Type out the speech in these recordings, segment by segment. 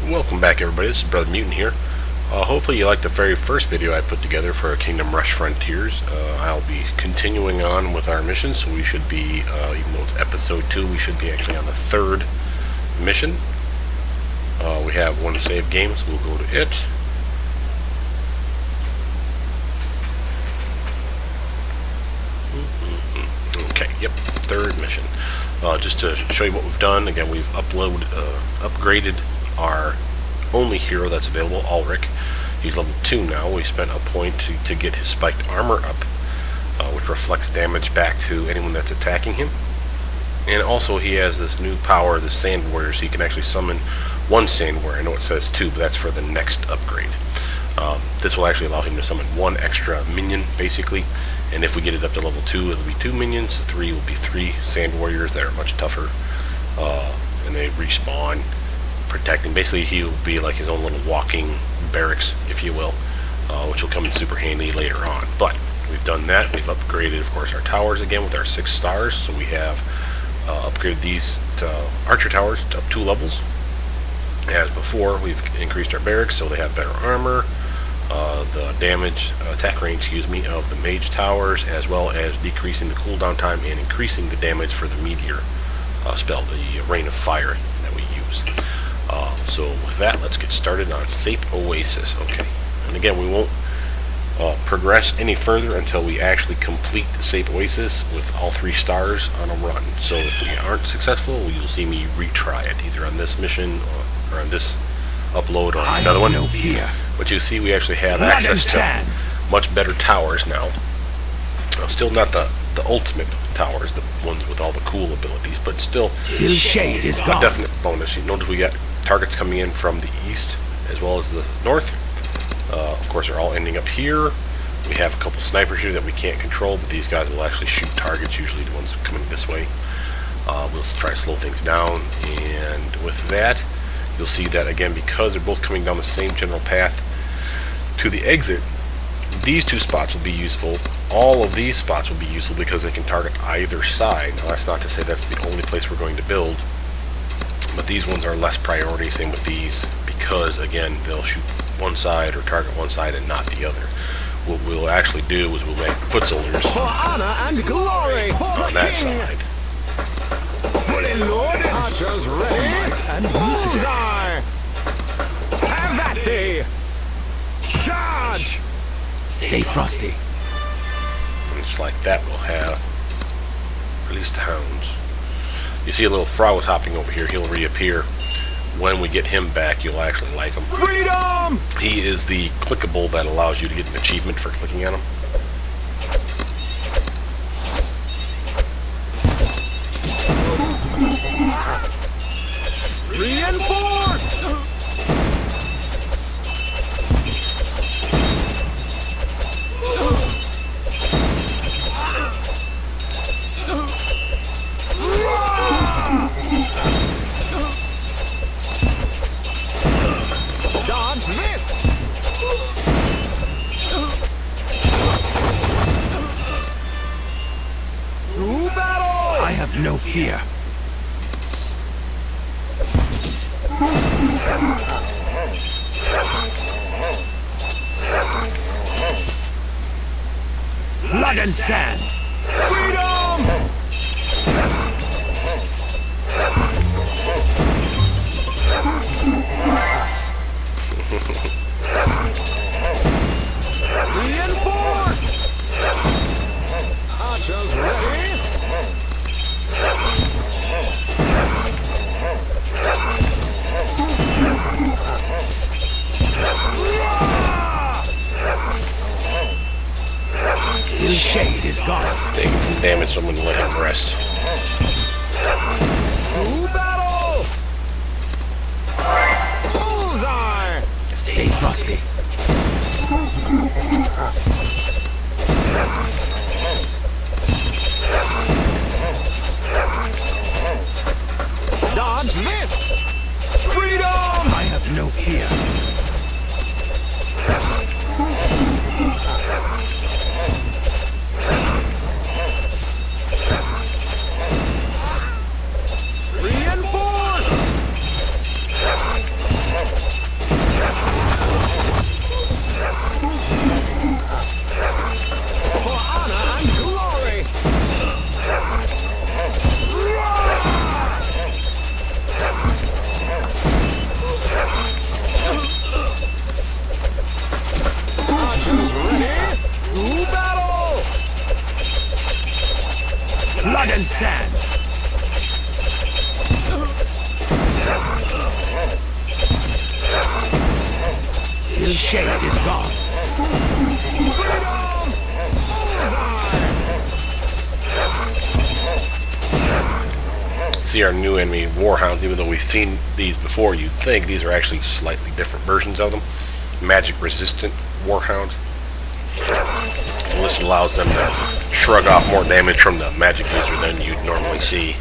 Welcome back, everybody. This is Brothermutant here. Hopefully you liked the very first video I put together for Kingdom Rush Frontiers. I'll be continuing on with our mission, so we should be, even though it's episode 2, we should be actually on the third mission. We have one save game, so we'll go to it. Okay, yep, third mission. Just to show you what we've done, again, we've upgraded our only hero that's available, Ulrich. He's level 2 now. We spent a point to get his spiked armor up, which reflects damage back to anyone that's attacking him. And also he has this new power, the Sand Warrior, so he can actually summon one Sand Warrior. I know it says 2, but that's for the next upgrade. This will actually allow him to summon one extra minion, basically. And if we get it up to level 2, it'll be 2 minions. 3 will be 3 Sand Warriors that are much tougher. And they respawn, protecting. Basically, he'll be like his own little walking barracks, if you will, which will come in super handy later on. But we've done that. We've upgraded, of course, our towers again with our 6 stars. So we have upgraded these to archer towers to up 2 levels. As before, we've increased our barracks so they have better armor. The damage, attack range, excuse me, of the mage towers, as well as decreasing the cooldown time and increasing the damage for the meteor spell, the rain of fire that we use. So with that, let's get started on Sape Oasis. Okay, and again, we won't progress any further until we actually complete the Sape Oasis with all 3 stars on a run. So if we aren't successful, you'll see me retry it, either on this mission or on this upload or another one. No fear. But you see we actually have access to much better towers now. Still not the ultimate towers, the ones with all the cool abilities, but still shade is gone. A definite bonus. You notice we got targets coming in from the east as well as the north. Of course, they're all ending up here. We have a couple snipers here that we can't control, but these guys will actually shoot targets, usually the ones coming this way. We'll try to slow things down, and with that, you'll see that, again, because they're both coming down the same general path to the exit, these 2 spots will be useful. All of these spots will be useful because they can target either side. Now, that's not to say that's the only place we're going to build, but these ones are less priority, same with these, because, again, they'll shoot one side or target one side and not the other. What we'll actually do is we'll make foot soldiers for honor and glory on that side. Fully loaded, archers ready, and bullseye! Have that day! Charge! Stay frosty. And just like that, we'll have release the hounds. You see a little frog hopping over here. He'll reappear when we get him back. You'll actually like him. Freedom! He is the clickable that allows you to get an achievement for clicking on him. Reinforce! Dodge this! To battle! I have no fear. Blood and sand! Freedom! Reinforce! Archers ready! His shade is gone. Taking some damage, so I'm going to let him rest. To battle! Bullseye! Stay frosty. Dodge this! Freedom! I have no fear. Reinforce! The shade is gone. See our new enemy warhounds. Even though we've seen these before, you'd think these are actually slightly different versions of them. Magic resistant warhounds. So this allows them to shrug off more damage from the magic user than you'd normally see.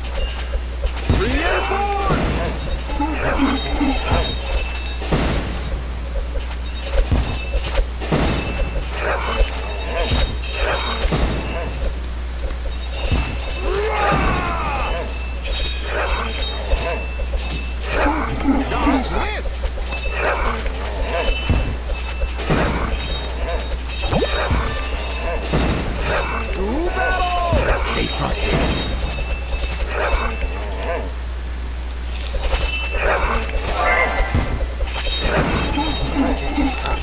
Stay frosty.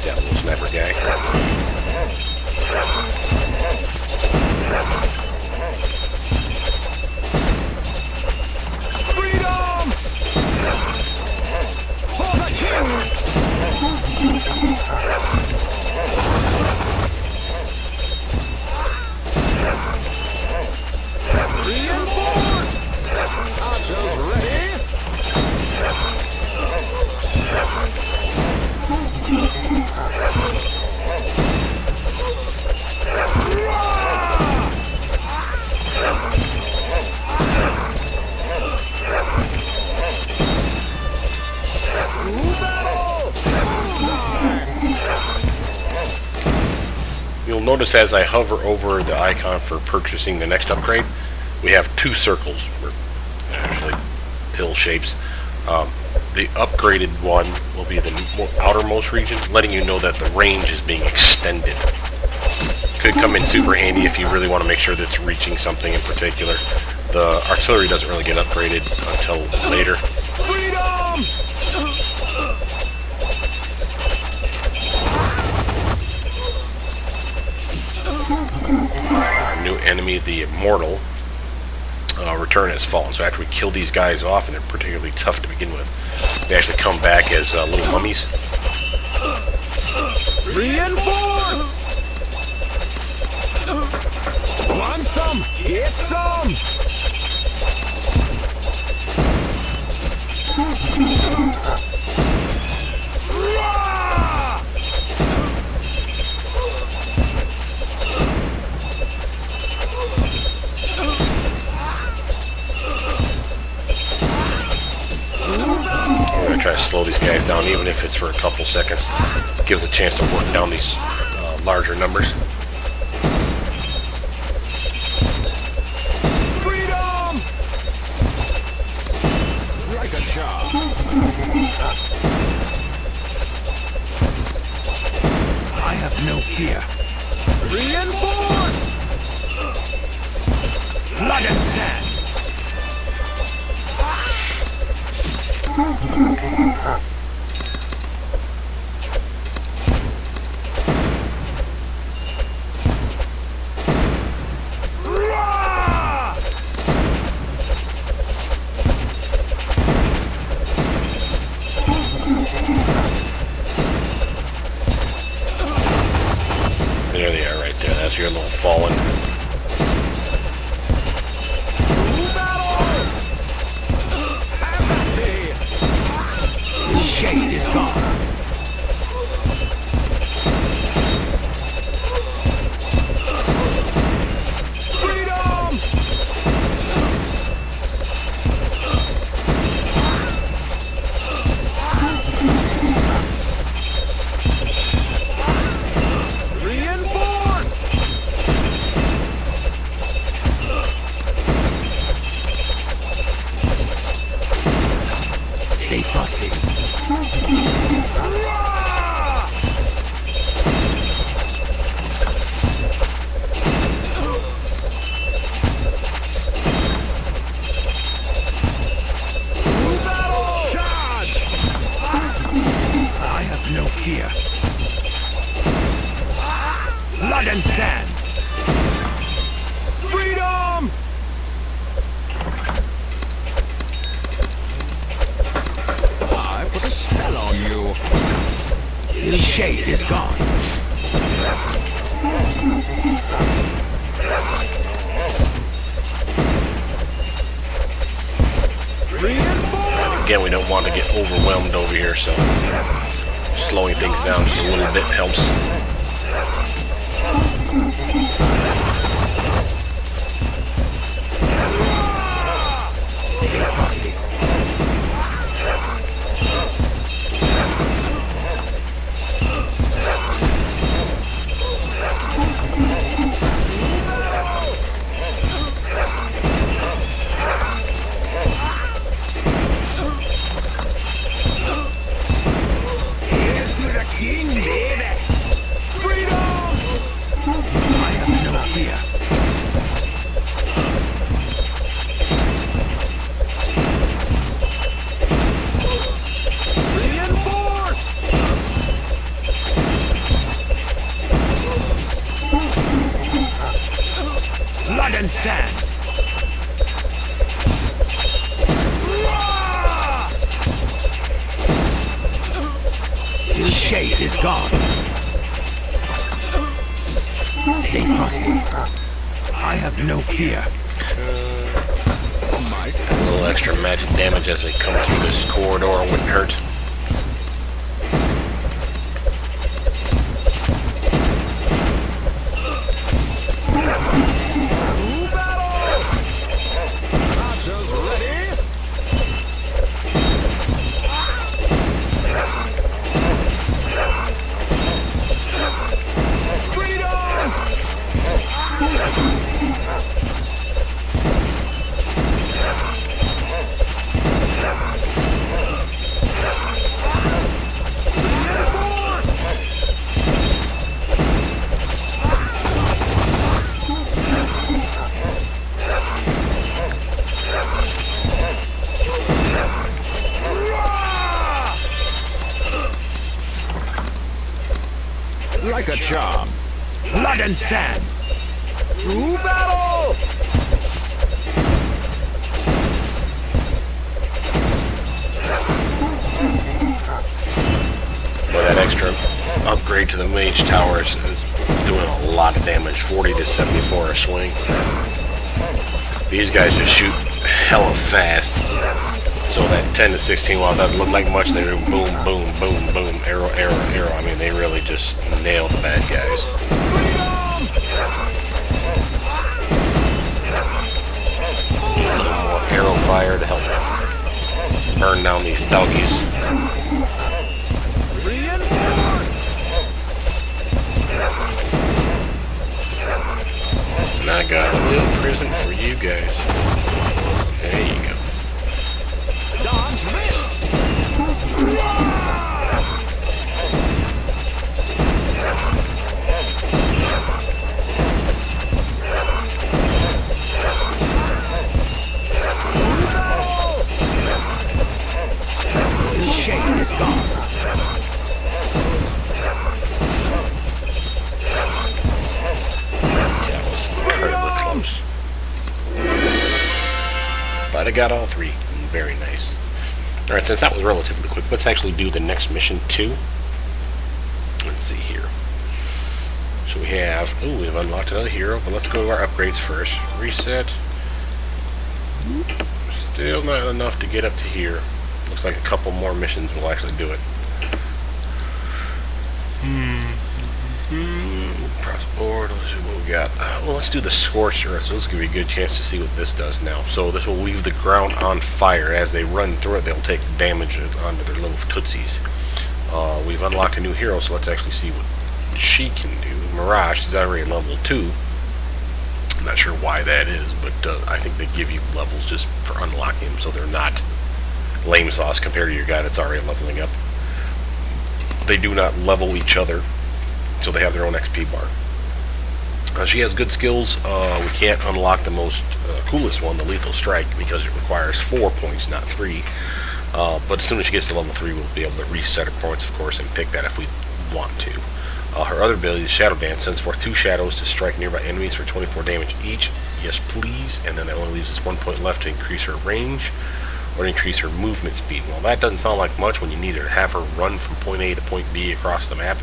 That little sniper guy. Freedom! For the king! Reinforce! Archers ready! You'll notice as I hover over the icon for purchasing the next upgrade, we have two circles, or actually pill shapes. The upgraded one will be the outermost region, letting you know that the range is being extended. Could come in super handy if you really want to make sure that it's reaching something in particular. The artillery doesn't really get upgraded until later. Freedom! Our new enemy, the Immortal, return has fallen. So after we kill these guys off, and they're particularly tough to begin with, they actually come back as little mummies. Reinforce! Want some? Get some! We're going to try to slow these guys down, even if it's for a couple seconds. Gives a chance to work down these larger numbers. Freedom! Like a shot. I have no fear. Reinforce! Blood and sand! There they are right there. That's your little fallen. The shade is gone. Freedom! Reinforce! Stay frosty. Charge! I have no fear. Blood and sand. Freedom! I put a spell on you. The shade is gone. Again, we don't want to get overwhelmed over here, so slowing things down just a little bit helps. Stay frosty. Blood and sand. The shade is gone. Stay frosty. I have no fear. A little extra magic damage as they come through this corridor wouldn't hurt. Like a charm. Blood and sand. True battle! Well, that extra upgrade to the mage tower is doing a lot of damage, 40 to 74 a swing. These guys just shoot hella fast. So that 10 to 16, while it doesn't look like much, they do boom, boom, boom, boom, arrow, arrow, arrow. I mean, they really just nail the bad guys. A little more arrow fire to help burn down these doggies. And I got a little present for you guys. There you go. Dodge this! The shade is gone. That was incredibly close. But I got all three. Very nice. Alright, since that was relatively quick, let's actually do the next mission too. Let's see here. So we have, we've unlocked another hero, but let's go to our upgrades first. Reset. Still not enough to get up to here. Looks like a couple more missions will actually do it. Cross board, let's see what we got. Well, let's do the Scorcher, so this will give you a good chance to see what this does now. So this will leave the ground on fire. As they run through it, they'll take damage onto their little tootsies. We've unlocked a new hero, so let's actually see what she can do. Mirage is already level 2. I'm not sure why that is, but I think they give you levels just for unlocking them, so they're not lame sauce compared to your guy that's already leveling up. They do not level each other, so they have their own XP bar. She has good skills. We can't unlock the most coolest one, the Lethal Strike, because it requires 4 points, not 3. But as soon as she gets to level 3, we'll be able to reset her points, of course, and pick that if we want to. Her other ability is Shadow Dance, sends forth 2 shadows to strike nearby enemies for 24 damage each. Yes, please. And then that only leaves us 1 point left to increase her range. or increase her movement speed. Well, that doesn't sound like much when you need to have her run from point A to point B across the map.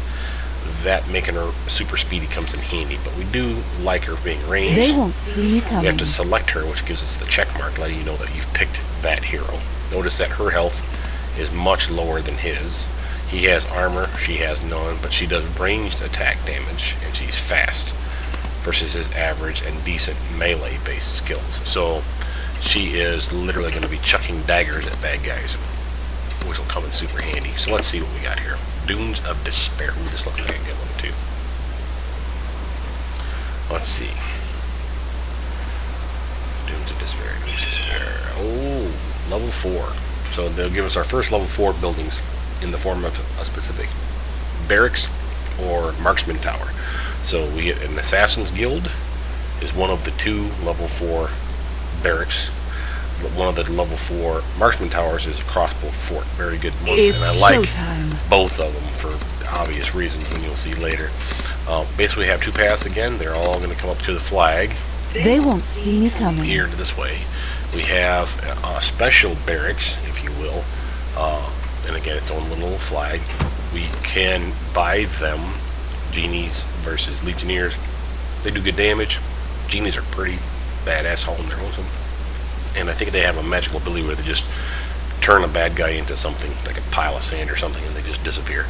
That making her super speedy comes in handy, but we do like her being ranged. They won't see me coming. We have to select her, which gives us the check mark, letting you know that you've picked that hero. Notice that her health is much lower than his. He has armor, she has none, but she does ranged attack damage, and she's fast versus his average and decent melee-based skills. So she is literally going to be chucking daggers at bad guys, which will come in super handy. So let's see what we got here. Dunes of Despair. Ooh, this looks like a good one too. Let's see. Dunes of Despair. Oh, level 4. So they'll give us our first level 4 buildings in the form of a specific barracks or marksman tower. So we get an Assassin's Guild is one of the 2 level 4 barracks. One of the level 4 marksman towers is a crossbow fort. Very good ones, It's and I like showtime. both of them for obvious reasons, and you'll see later. Basically, we have 2 paths again. They're all going to come up to the flag They won't see me coming. here this way. We have a special barracks, if you will, and again, its own little flag. We can buy them, genies versus legionnaires. They do good damage. Genies are pretty badass hauling their own. And I think they have a magical ability where they just turn a bad guy into something, like a pile of sand or something, and they just disappear.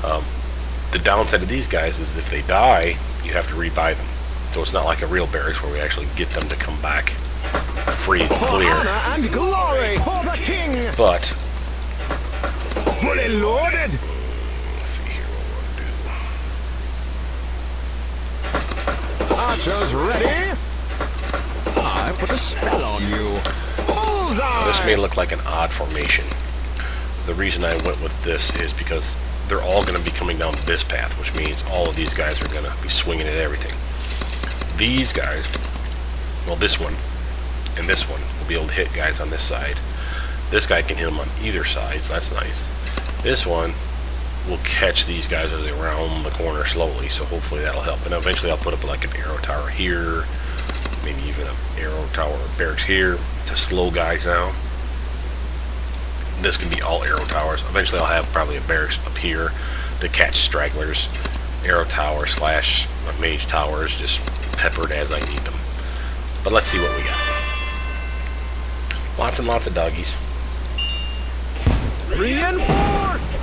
The downside of these guys is if they die, you have to rebuy them. So it's not like a real barracks where we actually get them to come back free and clear. And glory for the king! But Fully loaded! let's see here what we want to do. Archers ready? I put a spell on you. Bullseye! This may look like an odd formation. The reason I went with this is because they're all going to be coming down this path, which means all of these guys are going to be swinging at everything. These guys, well, this one and this one will be able to hit guys on this side. This guy can hit them on either side, so that's nice. This one will catch these guys as they round the corner slowly, so hopefully that'll help. And eventually I'll put up like an arrow tower here, maybe even an arrow tower or barracks here to slow guys down. This can be all arrow towers. Eventually I'll have probably a barracks up here to catch stragglers. Arrow tower / mage towers, just peppered as I need them. But let's see what we got. Lots and lots of doggies. Reinforce!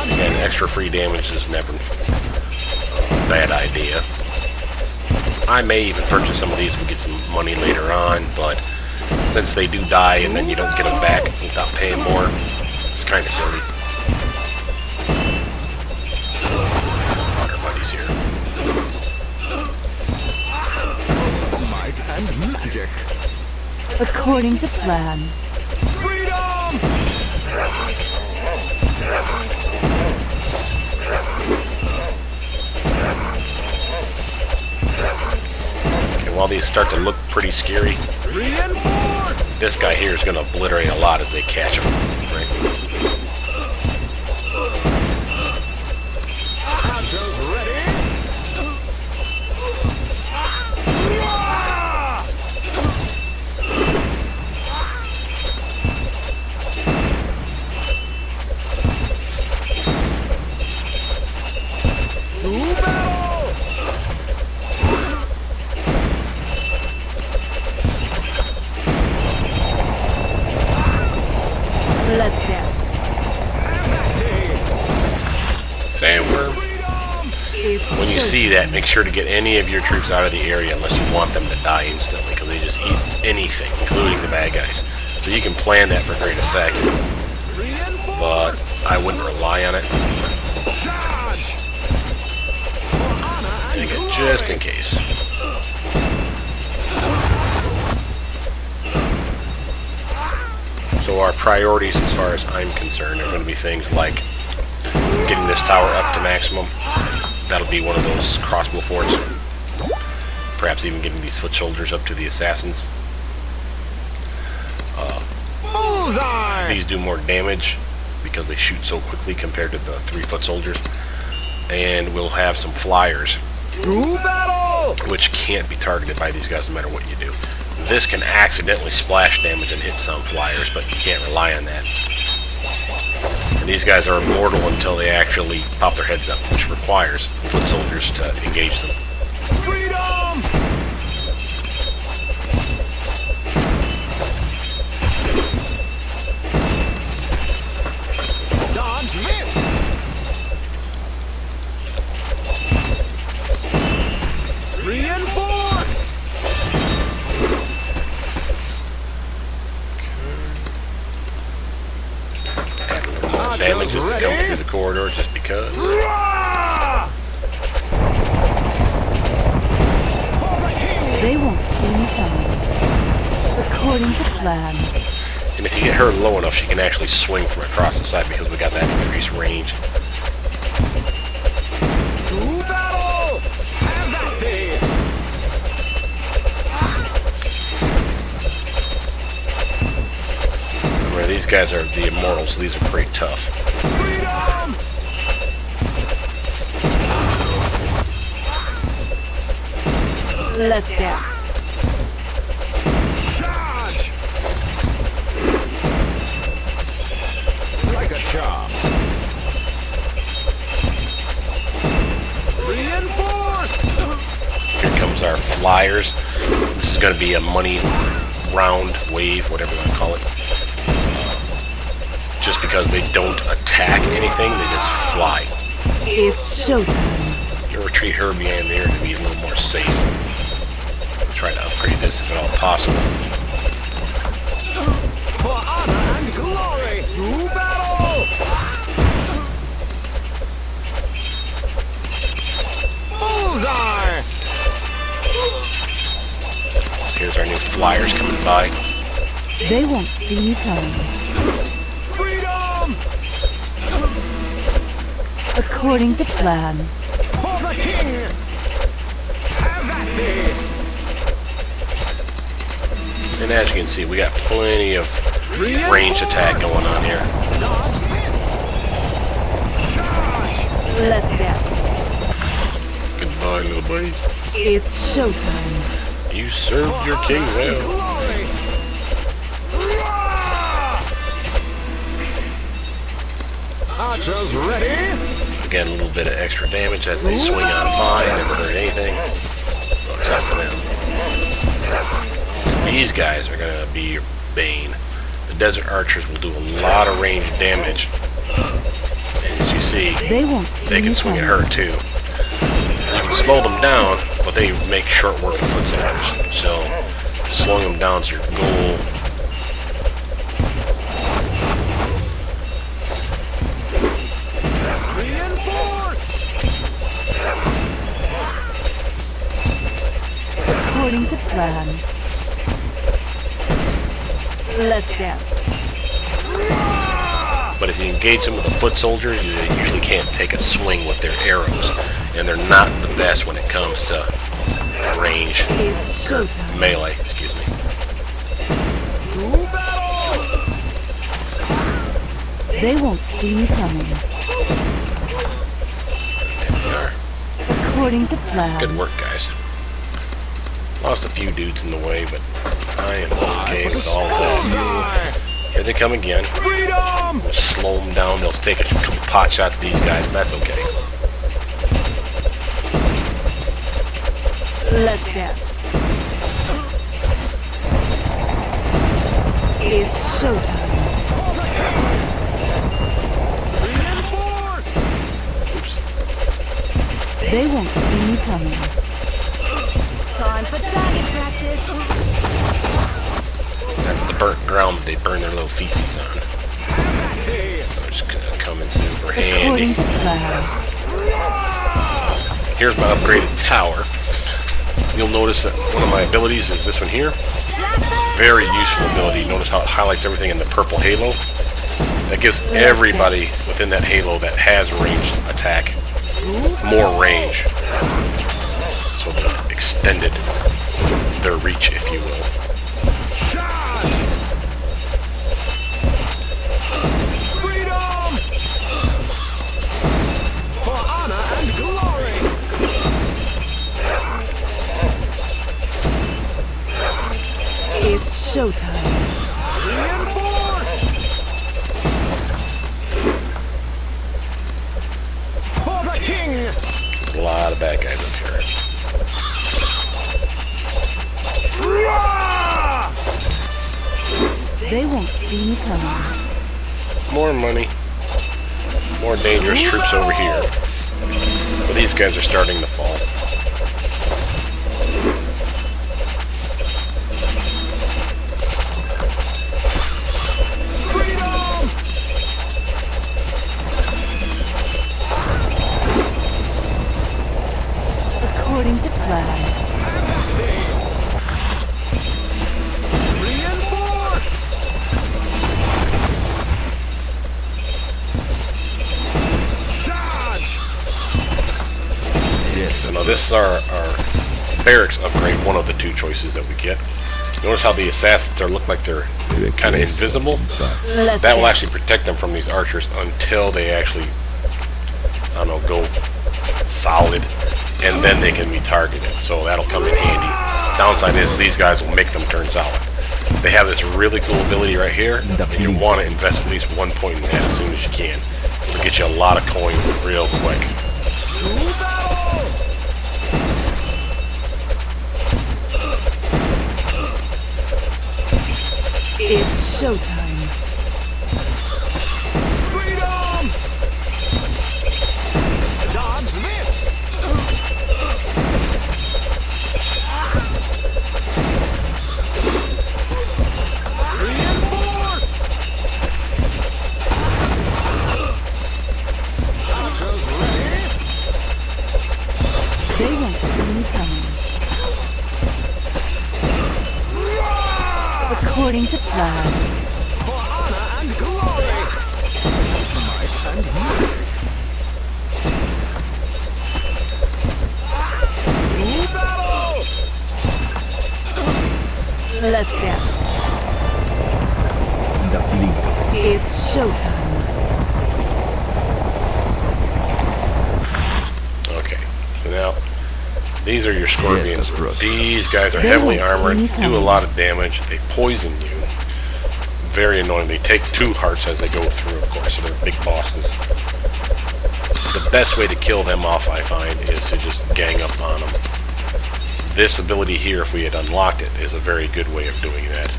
Again, extra free damage is never a bad idea. I may even purchase some of these to get some money later on, but since they do die and then you don't get them back without paying more, it's kind of silly. Our buddies here. Might and magic. According to plan. Freedom! And while these start to look pretty scary, Reinforce! this guy here is going to obliterate a lot as they catch him. Right? Archers ready? To battle! Let's dance. Sandworm. It's When you showtime. see that, make sure to get any of your troops out of the area unless you want them to die instantly, because they just eat anything, including the bad guys. So you can plan that for great effect, but I wouldn't rely on it. I think it just in case. So our priorities, as far as I'm concerned, are going to be things like getting this tower up to maximum. That'll be one of those crossbow forts. Perhaps even getting these foot soldiers up to the assassins. These do more damage because they shoot so quickly compared to the 3-foot soldiers. And we'll have some flyers, which can't be targeted by these guys no matter what you do. This can accidentally splash damage and hit some flyers, but you can't rely on that. And these guys are immortal until they actually pop their heads up, which requires foot soldiers to engage them. Freedom! Dodge, miss! Reinforce! Damage as they come through the corridor just because. They won't see me coming. According to plan. And if you get her low enough, she can actually swing from across the side because we got that increased range. To battle! Have that thing! Remember, these guys are the immortals, so these are pretty tough. Freedom! Let's dance. Charge! Like a charm. Reinforce! Here comes our flyers. This is going to be a money round wave, whatever you want to call it. Just because they don't attack anything, they just fly. It's showtime. You'll retreat her behind there to be a little more safe. Try to upgrade this if at all possible. For honor and glory! To battle! Bullseye! Here's our new flyers coming by. They won't see me coming. Freedom! According to plan. For the king! Have that thing! And as you can see, we got plenty of ranged attack going on here. Dodge this! Charge! Let's dance. Goodbye, little buddy. It's showtime. You served your king well. Glory! Archers ready? Again, a little bit of extra damage as they swing on by. Never hurt anything. Well, except for them. These guys are going to be your bane. The desert archers will do a lot of ranged damage. And as you see, They won't see they can me swing at coming. her too. You can slow them down, but they make short work of foot soldiers. So, slowing them down is your goal. Reinforce! According to plan. Let's dance. But if you engage them with a foot soldier, they usually can't take a swing with their arrows. And they're not the best when it comes to range. It's showtime. Melee, excuse me. To battle! They won't see me coming. There we are. According to plan. Good work, guys. Lost a few dudes in the way, but I am okay with all of that. Bullseye! Here they come again. Freedom! We'll slow them down. They'll take a couple pot shots at these guys, but that's okay. Let's dance. It's showtime. Reinforce! Oops. They won't see me coming. Time for target practice. That's the burnt ground that they burn their little feetsies on. So just gonna come in super According handy. to plan. Here's my upgraded tower. You'll notice that one of my abilities is this one here. Very useful ability. Notice how it highlights everything in the purple halo. That gives everybody within that halo that has ranged attack more range. So they've extended their reach, if you will. showtime. Reinforce! For the king! There's a lot of bad guys up here. Rah! They won't see me coming. More money. More dangerous troops over here. But these guys are starting to fall. Freedom! According to plan. Reinforce! Charge! So now this is our barracks upgrade, one of the two choices that we get. Notice how the assassins look like they're kind of invisible. Let's That will dance. actually protect them from these archers until they actually, I don't know, go solid, and then they can be targeted. So that'll come in handy. Downside is these guys will make them turn solid. They have this really cool ability right here, and you want to invest at least 1 point in that as soon as you can. It'll get you a lot of coin real quick. To battle! It's showtime. Freedom! Dodge this! Reinforce! Archers ready! They won't see me coming. According to plan. For honor and glory! Might and might! To battle! Let's dance. It's showtime. Okay, so now these are your scorpions. These guys are They heavily won't see armored, me do a coming. lot of damage. They poison you. Very annoying. They take 2 hearts as they go through, of course, so they're big bosses. The best way to kill them off, I find, is to just gang up on them. This ability here, if we had unlocked it, is a very good way of doing that.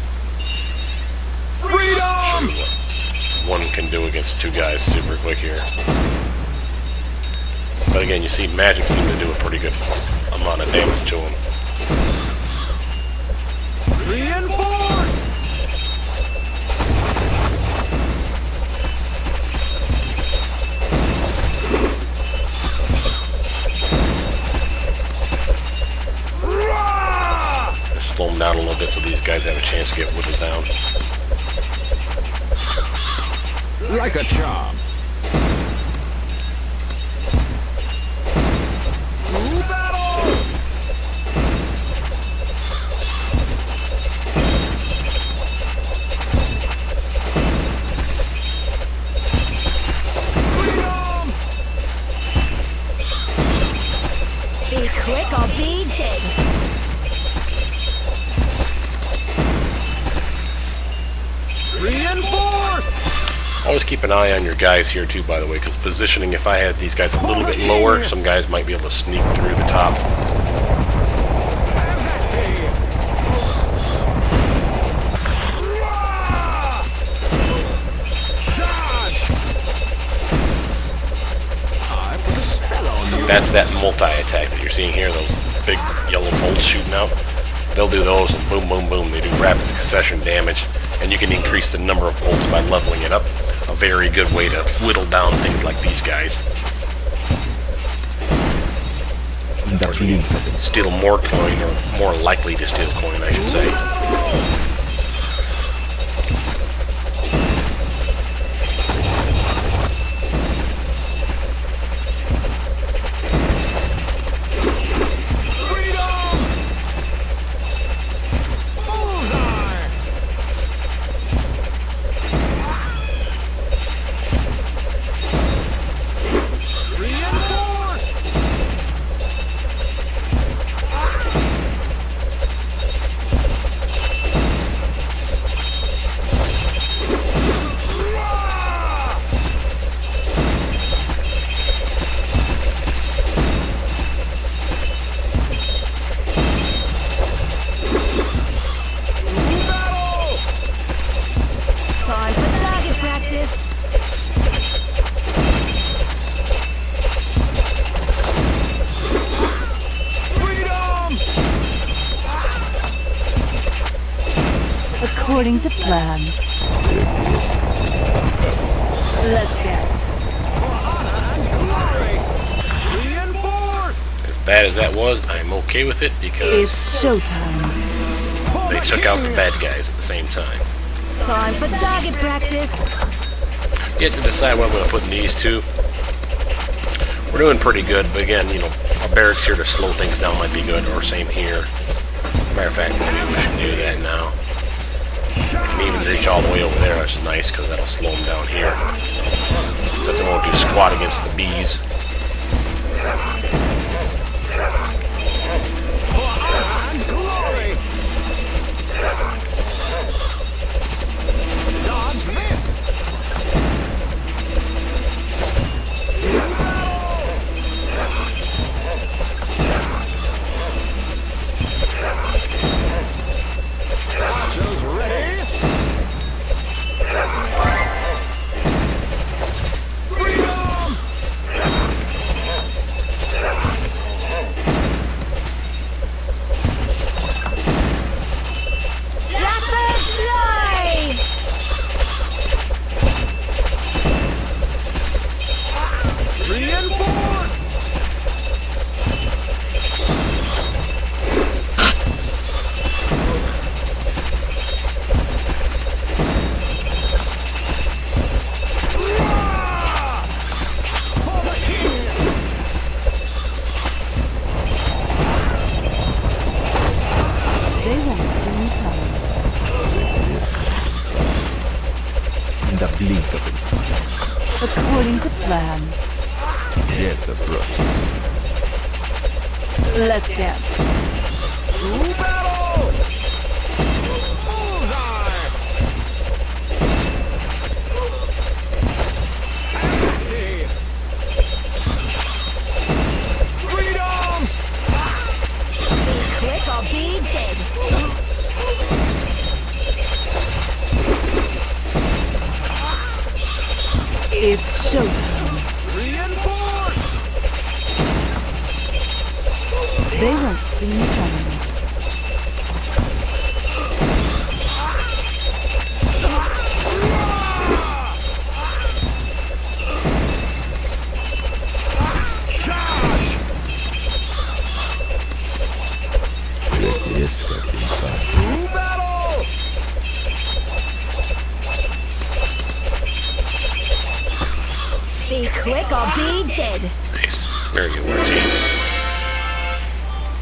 Freedom! Show you what one can do against 2 guys super quick here. But again, you see magic seems to do a pretty good amount of damage to them. Reinforce! Rah! Slow them down a little bit so these guys have a chance to get whittled down. Like a charm. To battle! Freedom! Be quick or be dead. Reinforce! Always keep an eye on your guys here too, by the way, because positioning, if I had these guys a little bit lower, some guys might be able to sneak through the top. Rah! Charge! I put a spell on you. That's that multi-attack that you're seeing here, those big yellow bolts shooting out. They'll do those and boom, boom, boom. They do rapid succession damage, and you can increase the number of bolts by leveling it up. A very good way to whittle down things like these guys. Of course, you can steal more coin, or more likely to steal coin, I should say. According to plan. Let's dance. Reinforce! As bad as that was, I'm okay with it because It's showtime. they took out the bad guys at the same time. Time for target practice. Yet to decide what I'm going to put in these two. We're doing pretty good, but again, you know, a barracks here to slow things down might be good, or same here. Matter of fact, maybe we should do that now. And even reach all the way over there, which is nice, because that'll slow them down here. Since I won't do squat against the bees. And glory! Dodge this! Archers ready! Freedom! Blackbird fly! Reinforce! For the king! They won't see me coming. In the blink of an According to plan. eye, the brush. Let's dance. To battle! Bullseye! Hey! Freedom! Quick or be dead. It's showtime. Reinforce! They won't see me coming. Charge! To battle! Be quick or be dead. Nice. Very good work, team.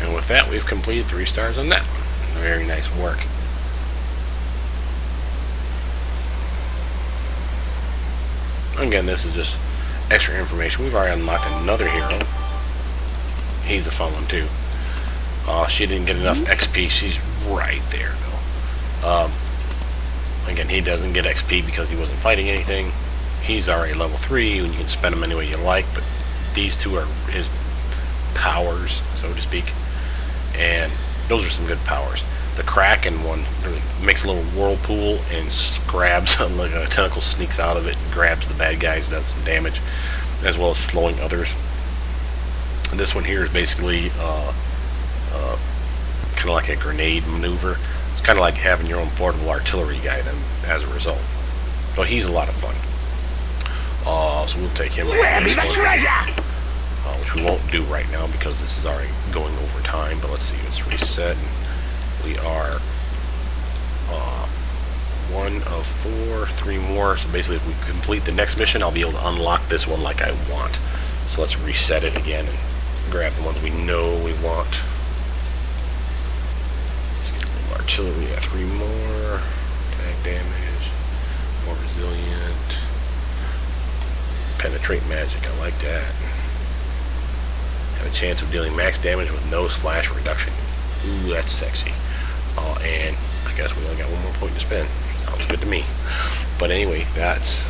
And with that, we've completed 3 stars on that one. Very nice work. Again, this is just extra information. We've already unlocked another hero. He's a fun one, too. She didn't get enough XP. She's right there, though. Again, he doesn't get XP because he wasn't fighting anything. He's already level 3, and you can spend him any way you like, but these two are his powers, so to speak. And those are some good powers. The Kraken one really makes a little whirlpool and grabs, like a tentacle sneaks out of it and grabs the bad guys, does some damage, as well as slowing others. And this one here is basically kind of like a grenade maneuver. It's kind of like having your own portable artillery guy then, as a result. So he's a lot of fun. So we'll take him. Where be the treasure? Which we won't do right now because this is already going over time. But let's see, let's reset. We are 1 of 4, 3 more. So basically, if we complete the next mission, I'll be able to unlock this one like I want. So let's reset it again and grab the ones we know we want. Artillery, yeah, 3 more. Attack damage, more resilient. Penetrate magic, I like that. Have a chance of dealing max damage with no splash reduction. Ooh, that's sexy. And I guess we only got 1 more point to spend. Sounds good to me. But anyway, that's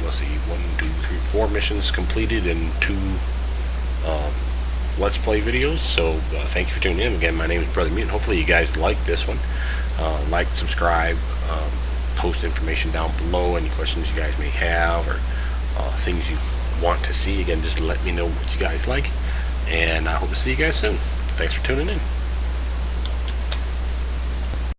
let's see, 1, 2, 3, 4 missions completed and 2 Let's Play videos. So thank you for tuning in. Again, my name is Brothermutant. Hopefully you guys like this one. Like, subscribe, post information down below, any questions you guys may have, or things you want to see. Again, just let me know what you guys like, and I hope to see you guys soon. Thanks for tuning in.